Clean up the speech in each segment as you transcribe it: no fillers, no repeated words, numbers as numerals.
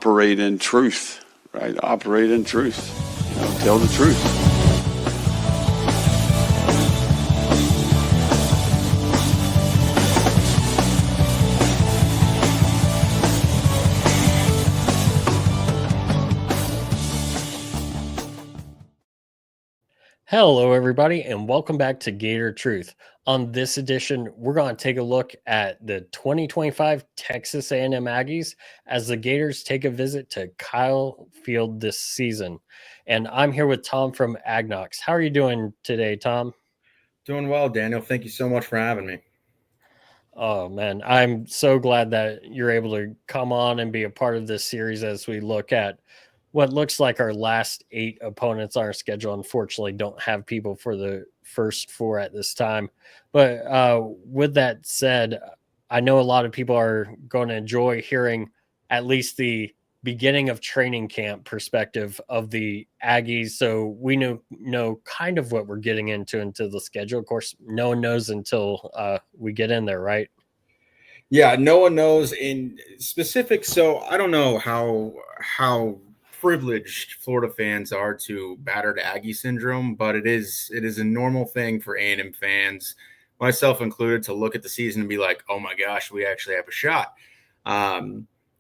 operate in truth, right? Operate in truth. Tell the truth. Hello, everybody, and welcome back to Gator Truth. On this edition, we're going to take a look at the 2025 Texas A&M Aggies as the Gators take a visit to Kyle Field this season. And I'm here with Tom from AgKnocks. How are you doing today, Tom? Doing well, Daniel. Thank you so much for having me. Oh, man, I'm so glad that you're able to come on and be a part of this series as we look at what looks like our last 8 opponents on our schedule. Unfortunately, don't have people for the first 4 at this time. But with that said, I know a lot of people are going to enjoy hearing at least the beginning of training camp perspective of the Aggies. So we know kind of what we're getting into the schedule. Of course, no one knows until we get in there, right? Yeah, no one knows in specific. So I don't know how privileged Florida fans are to battered Aggie syndrome, but it is a normal thing for A&M fans, myself included, to look at the season and be like, "Oh my gosh, we actually have a shot."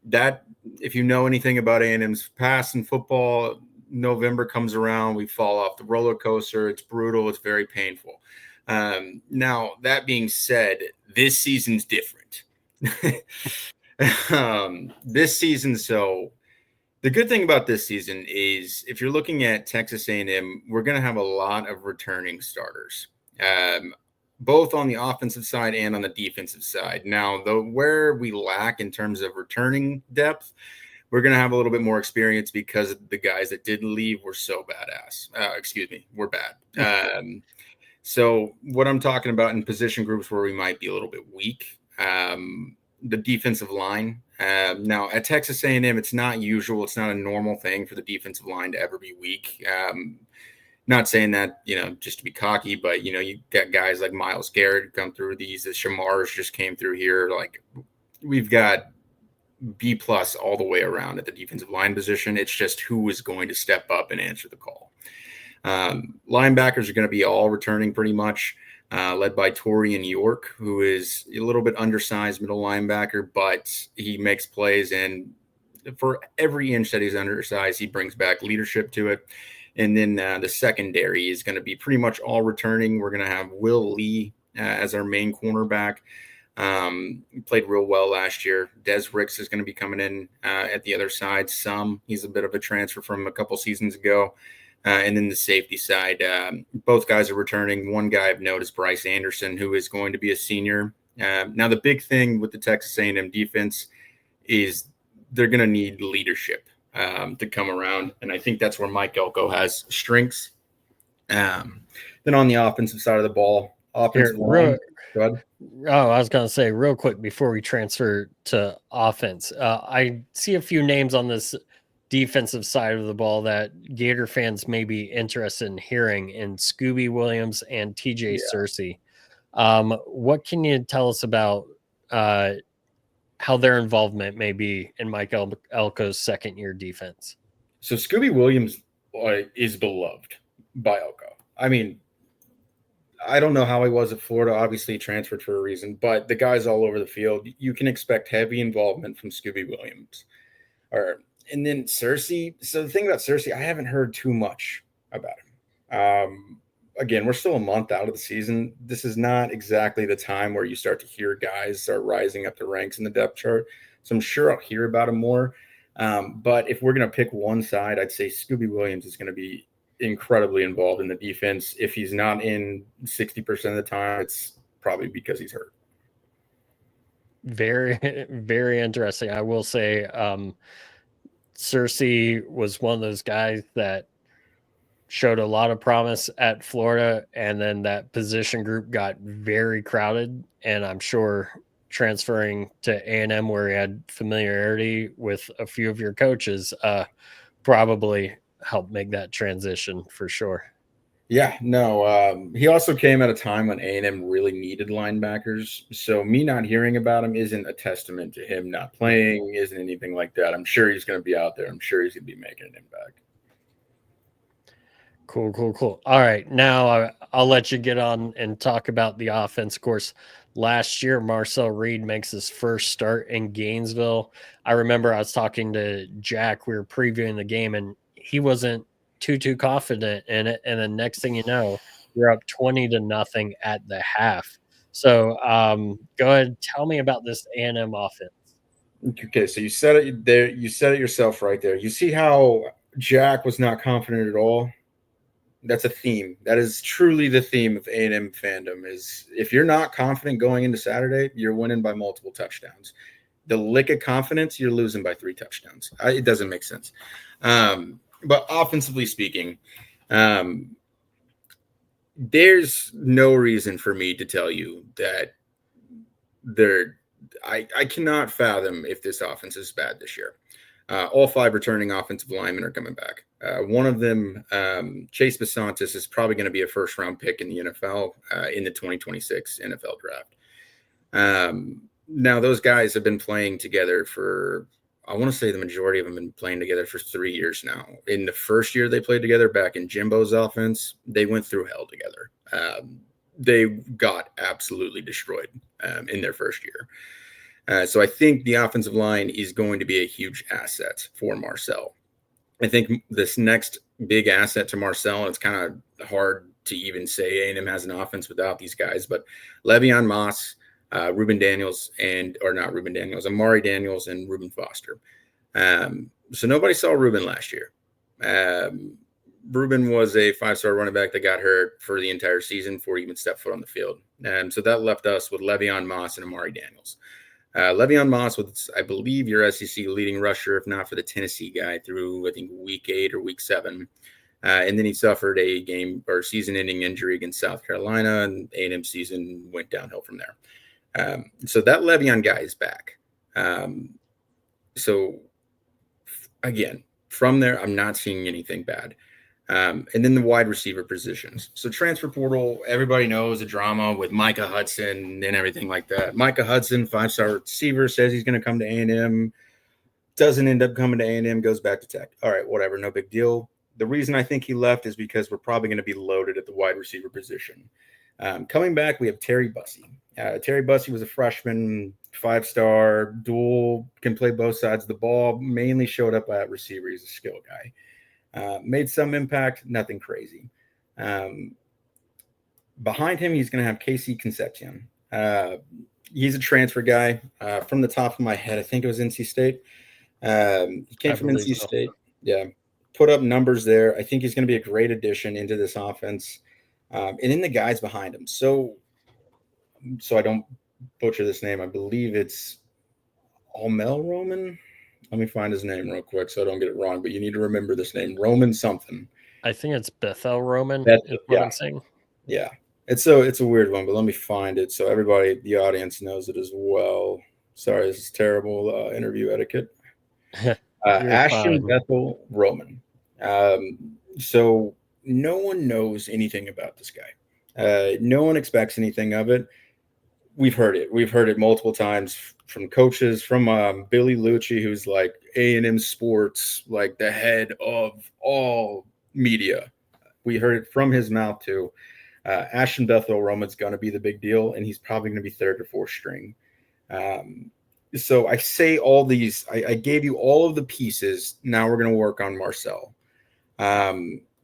That if you know anything about A&M's past in football, November comes around, we fall off the roller coaster. It's brutal. It's very painful. Now that being said, this season's different. This season, so the good thing about this season is if you're looking at Texas A&M, we're going to have a lot of returning starters, both on the offensive side and on the defensive side. Now, where we lack in terms of returning depth, we're going to have a little bit more experience because the guys that did leave were so badass. We're bad. So what I'm talking about in position groups where we might be a little bit weak, the defensive line. Now at Texas A&M, it's not usual. It's not a normal thing for the defensive line to ever be weak. Not saying that, just to be cocky, but, you got guys like Myles Garrett come through these. The Shamars just came through here. Like, we've got B+ all the way around at the defensive line position. It's just who is going to step up and answer the call. Linebackers are going to be all returning pretty much, led by Torian York, who is a little bit undersized middle linebacker, but he makes plays, and for every inch that he's undersized, he brings back leadership to it. And then the secondary is going to be pretty much all returning. We're going to have Will Lee as our main cornerback. He played real well last year. Des Ricks is going to be coming in at the other side. He's a bit of a transfer from a couple seasons ago. And then the safety side, both guys are returning. One guy of note is Bryce Anderson, who is going to be a senior. Now, the big thing with the Texas A&M defense is they're going to need leadership to come around, and I think that's where Mike Elko has strengths. Then on the offensive side of the ball, offensive line. Go ahead. Oh, I was going to say real quick before we transfer to offense, I see a few names on this defensive side of the ball that Gator fans may be interested in hearing in Scooby Williams and TJ Searcy. What can you tell us about how their involvement may be in Mike Elko's second-year defense? So Scooby Williams is beloved by Elko. I mean, I don't know how he was at Florida. Obviously, he transferred for a reason, but the guy's all over the field. You can expect heavy involvement from Scooby Williams. And then Searcy. So the thing about Searcy, I haven't heard too much about him. Again, we're still a month out of the season. This is not exactly the time where you start to hear guys start rising up the ranks in the depth chart. So I'm sure I'll hear about him more. But if we're going to pick one side, I'd say Scooby Williams is going to be incredibly involved in the defense. If he's not in 60% of the time, it's probably because he's hurt. Very, very interesting. I will say Searcy was one of those guys that showed a lot of promise at Florida, and then that position group got very crowded, and I'm sure transferring to A&M where he had familiarity with a few of your coaches probably helped make that transition for sure. Yeah, no. He also came at a time when A&M really needed linebackers. So me not hearing about him isn't a testament to him not playing, isn't anything like that. I'm sure he's going to be out there. I'm sure he's going to be making an impact. Cool, cool, cool. All right, now I'll let you get on and talk about the offense. Of course, last year Marcel Reed makes his first start in Gainesville. I remember I was talking to Jack. We were previewing the game, and he wasn't too confident in it. And then next thing you know, you're up 20-0 at the half. So go ahead, tell me about this A&M offense. Okay, so you said it there. You said it yourself right there. You see how Jack was not confident at all? That's a theme. That is truly the theme of A&M fandom is if you're not confident going into Saturday, you're winning by multiple touchdowns. The lick of confidence, you're losing by 3 touchdowns. It doesn't make sense. But offensively speaking, there's no reason for me to tell you that I cannot fathom if this offense is bad this year. All 5 returning offensive linemen are coming back. One of them, Chase Basantis, is probably going to be a first-round pick in the NFL in the 2026 NFL draft. Now, those guys have been playing together for, I want to say the majority of them have been playing together for 3 years now. In the first year they played together back in Jimbo's offense, they went through hell together. They got absolutely destroyed in their first year. So I think the offensive line is going to be a huge asset for Marcel. I think this next big asset to Marcel, it's kind of hard to even say A&M has an offense without these guys, but Le'Veon Moss, Amari Daniels, and Reuben Foster. So nobody saw Reuben last year. Reuben was a 5-star running back that got hurt for the entire season before he even stepped foot on the field. So that left us with Le'Veon Moss and Amari Daniels. Le'Veon Moss was, I believe, your SEC leading rusher, if not for the Tennessee guy, through, I think, week 8 or week 7. And then he suffered a game or season-ending injury against South Carolina, and A&M season went downhill from there. So that Le'Veon guy is back. So, again, from there, I'm not seeing anything bad. And then the wide receiver positions. So transfer portal, everybody knows the drama with Micah Hudson and everything like that. Micah Hudson, 5-star receiver, says he's going to come to A&M. Doesn't end up coming to A&M, goes back to Tech. All right, whatever, no big deal. The reason I think he left is because we're probably going to be loaded at the wide receiver position. Coming back, we have Terry Bussey. Terry Bussey was a freshman, 5-star, dual, can play both sides of the ball, mainly showed up at receiver. He's a skill guy. Made some impact, nothing crazy. Behind him, he's going to have Casey Concepcion. He's a transfer guy. From the top of my head, I think it was NC State. He came from NC State. Yeah. Put up numbers there. I think he's going to be a great addition into this offense. And then the guys behind him. So I don't butcher this name. I believe it's Almel Roman. Let me find his name real quick so I don't get it wrong, but you need to remember this name, Roman something. I think it's Bethel Roman. Yeah. I'm saying. Yeah. It's a weird one, but let me find it so everybody, the audience, knows it as well. Sorry, this is terrible interview etiquette. Ashton Bethel Roman. So no one knows anything about this guy. No one expects anything of it. We've heard it. We've heard it multiple times from coaches, from Billy Lucci, who's like A&M Sports, like the head of all media. We heard it from his mouth too. Ashton Bethel Roman's going to be the big deal, and he's probably going to be 3rd or 4th string. So I say all these. I gave you all of the pieces. Now we're going to work on Marcel.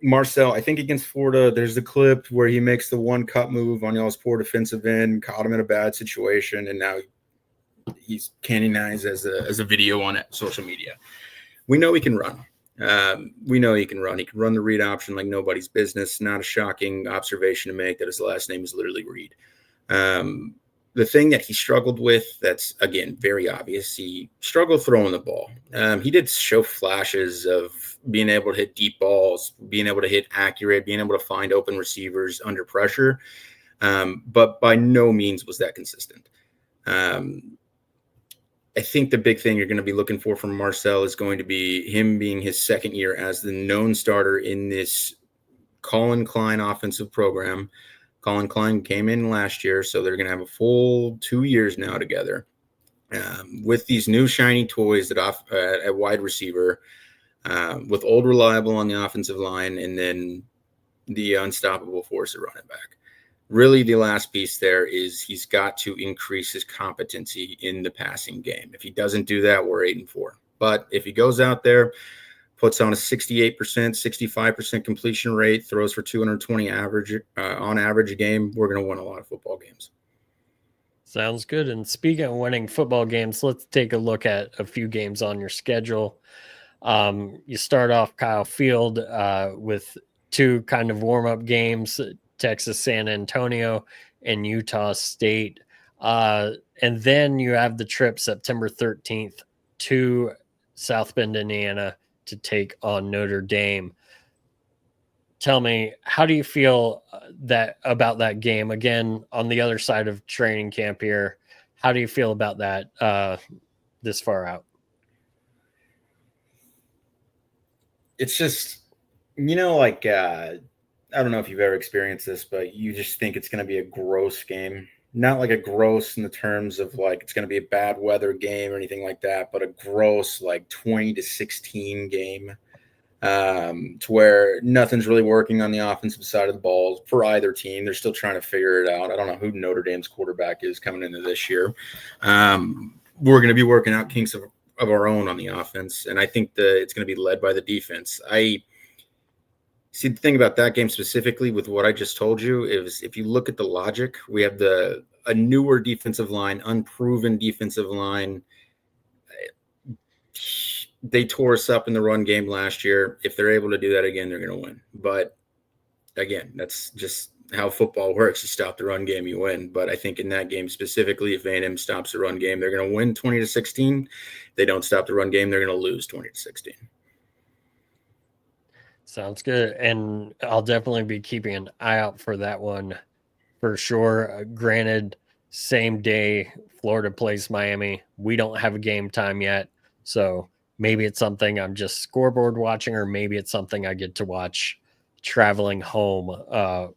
Marcel, I think against Florida, there's the clip where he makes the one cut move on y'all's poor defensive end, caught him in a bad situation, and now he's canonized as a video on social media. We know he can run. We know he can run. He can run the read option like nobody's business. Not a shocking observation to make that his last name is literally Reed. The thing that he struggled with, that's, again, very obvious, he struggled throwing the ball. He did show flashes of being able to hit deep balls, being able to hit accurate, being able to find open receivers under pressure. But by no means was that consistent. I think the big thing you're going to be looking for from Marcel is going to be him being his 2nd year as the known starter in this Colin Klein offensive program. Colin Klein came in last year, so they're going to have a full 2 years now together with these new shiny toys at wide receiver, with Old Reliable on the offensive line, and then the unstoppable force at running back. Really, the last piece there is he's got to increase his competency in the passing game. If he doesn't do that, we're 8-4. But if he goes out there, puts on a 68%, 65% completion rate, throws for 220 on average a game, we're going to win a lot of football games. Sounds good. And speaking of winning football games, let's take a look at a few games on your schedule. You start off Kyle Field with 2 kind of warm-up games, Texas San Antonio and Utah State. And then you have the trip September 13th to South Bend, Indiana to take on Notre Dame. Tell me, how do you feel about that game? Again, on the other side of training camp here, how do you feel about that this far out? It's just, like I don't know if you've ever experienced this, but you just think it's going to be a gross game. Not like a gross in the terms of like it's going to be a bad weather game or anything like that, but a gross like 20-16 game to where nothing's really working on the offensive side of the ball for either team. They're still trying to figure it out. I don't know who Notre Dame's quarterback is coming into this year. We're going to be working out kinks of our own on the offense, and I think that it's going to be led by the defense. See, the thing about that game specifically with what I just told you is if you look at the logic, we have a newer defensive line, unproven defensive line. They tore us up in the run game last year. If they're able to do that again, they're going to win. But again, that's just how football works. You stop the run game, you win. But I think in that game specifically, if A&M stops the run game, they're going to win 20-16. If they don't stop the run game, they're going to lose 20-16. Sounds good. And I'll definitely be keeping an eye out for that one for sure. Granted, same day Florida plays Miami. We don't have a game time yet. So maybe it's something I'm just scoreboard watching, or maybe it's something I get to watch traveling home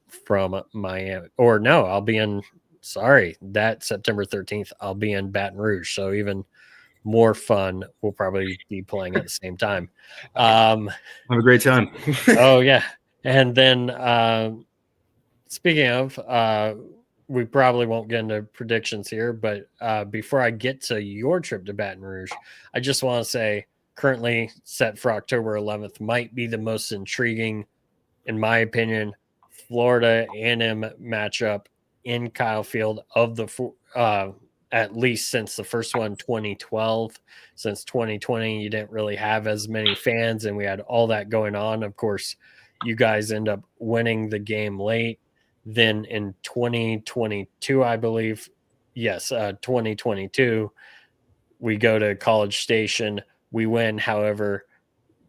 from Miami. Or no, I'll be that September 13th, I'll be in Baton Rouge. So even more fun. We'll probably be playing at the same time. Have a great time. Oh yeah. And then speaking of, we probably won't get into predictions here, but before I get to your trip to Baton Rouge, I just want to say currently set for October 11th might be the most intriguing, in my opinion, Florida A&M matchup in Kyle Field of the at least since the first one, 2012. Since 2020, you didn't really have as many fans, and we had all that going on. Of course, you guys end up winning the game late. Then in 2022, I believe, 2022, we go to College Station. We win. However,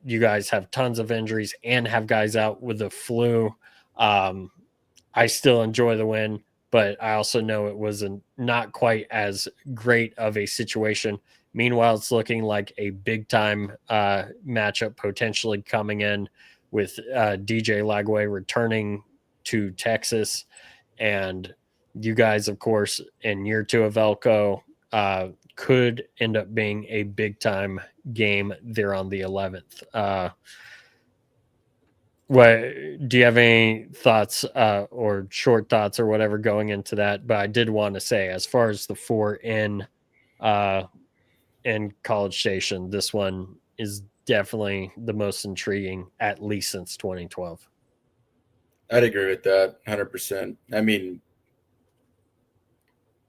you guys have tons of injuries and have guys out with the flu. I still enjoy the win, but I also know it was not quite as great of a situation. Meanwhile, it's looking like a big-time matchup potentially coming in with DJ Lagway returning to Texas. And you guys, of course, in year 2 of Elko, could end up being a big-time game there on the 11th. What do you have any thoughts or short thoughts or whatever going into that? But I did want to say, as far as the 4 in College Station, this one is definitely the most intriguing, at least since 2012. I'd agree with that 100%. I mean,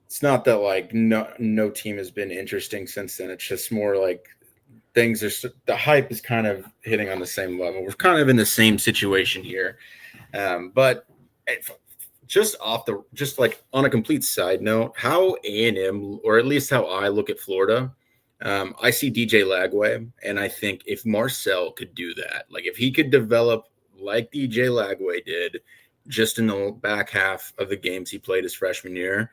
it's not that like no team has been interesting since then. It's just more like things are, the hype is kind of hitting on the same level. We're kind of in the same situation here. But just like on a complete side note, how A&M, or at least how I look at Florida, I see DJ Lagway, and I think if Marcel could do that, like if he could develop like DJ Lagway did just in the back half of the games he played his freshman year,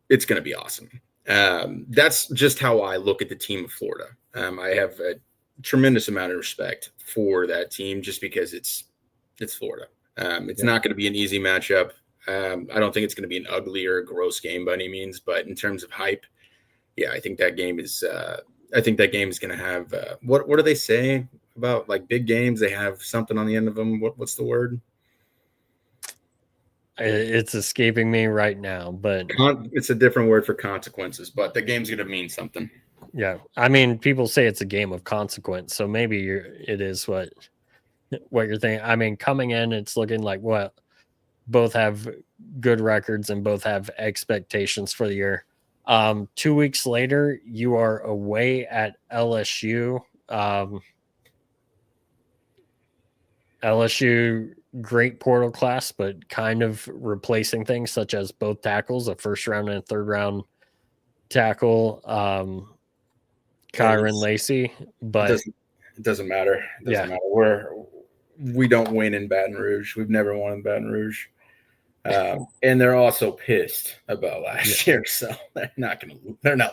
it's going to be awesome. That's just how I look at the team of Florida. I have a tremendous amount of respect for that team just because it's It's Florida. It's not going to be an easy matchup. I don't think it's going to be an ugly or gross game by any means, but in terms of hype, yeah, I think that game is. I think that game is going to have. What do they say about like big games? They have something on the end of them. What's the word? It's escaping me right now, but It's a different word for consequences. But the game's going to mean something. yeah, I mean, people say it's a game of consequence, so maybe it is what you're thinking. I mean, coming in, it's looking like what both have good records and both have expectations for the year. 2 weeks later, you are away at LSU. LSU, great portal class, but kind of replacing things such as both tackles, a first round and a third round tackle, Kyron Lacey. But it doesn't matter. It doesn't matter. We don't win in Baton Rouge. We've never won in Baton Rouge. And they're also pissed about last year, so they're not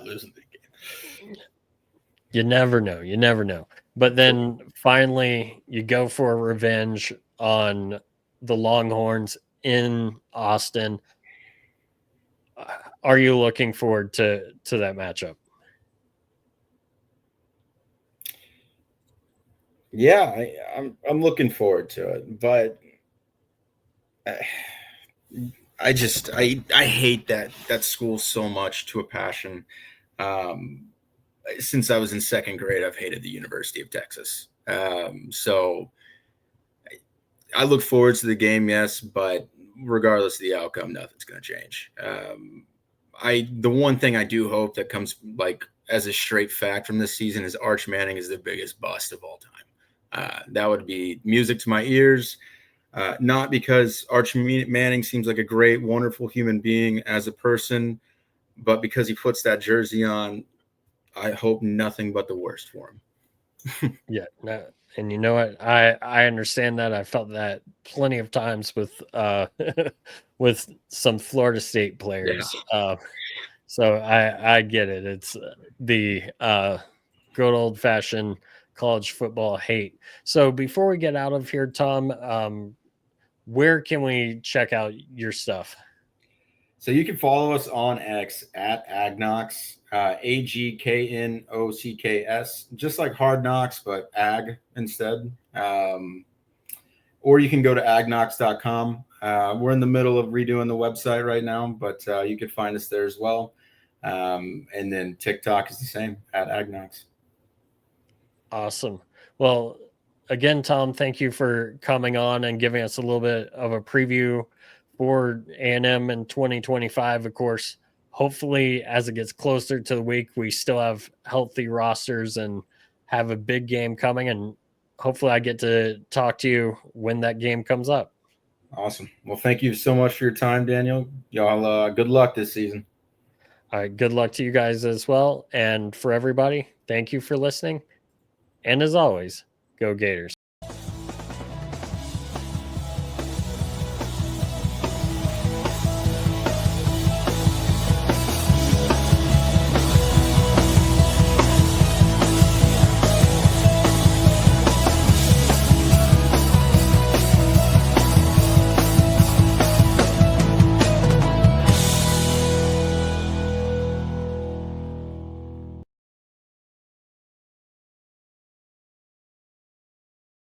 losing the game. You never know. You never know. But then finally, you go for revenge on the Longhorns in Austin. Are you looking forward to that matchup? Yeah, I'm looking forward to it, but I hate that school so much to a passion. Since I was in second grade, I've hated the University of Texas. So I look forward to the game, yes, but regardless of the outcome, nothing's going to change. The one thing I do hope that comes like as a straight fact from this season is Arch Manning is the biggest bust of all time. That would be music to my ears. Not because Arch Manning seems like a great, wonderful human being as a person, but because he puts that jersey on, I hope nothing but the worst for him. Yeah. No, and you know what? I understand that. I felt that plenty of times with with some Florida State players. Yeah. So I get it. It's the good old fashioned college football hate. So before we get out of here, Tom, where can we check out your stuff? So you can follow us on X at AgKnocks, AGKNOCKS, just like Hard Knocks, but Ag instead. Or you can go to AgKnocks.com. We're in the middle of redoing the website right now, but you can find us there as well. And then TikTok is the same at AgKnocks. Awesome. Well, again, Tom, thank you for coming on and giving us a little bit of a preview for A&M in 2025. Of course, hopefully as it gets closer to the week, we still have healthy rosters and have a big game coming. And hopefully I get to talk to you when that game comes up. Awesome. Well, thank you so much for your time, Daniel. Y'all, good luck this season. All right. Good luck to you guys as well. And for everybody, thank you for listening. And as always, go Gators.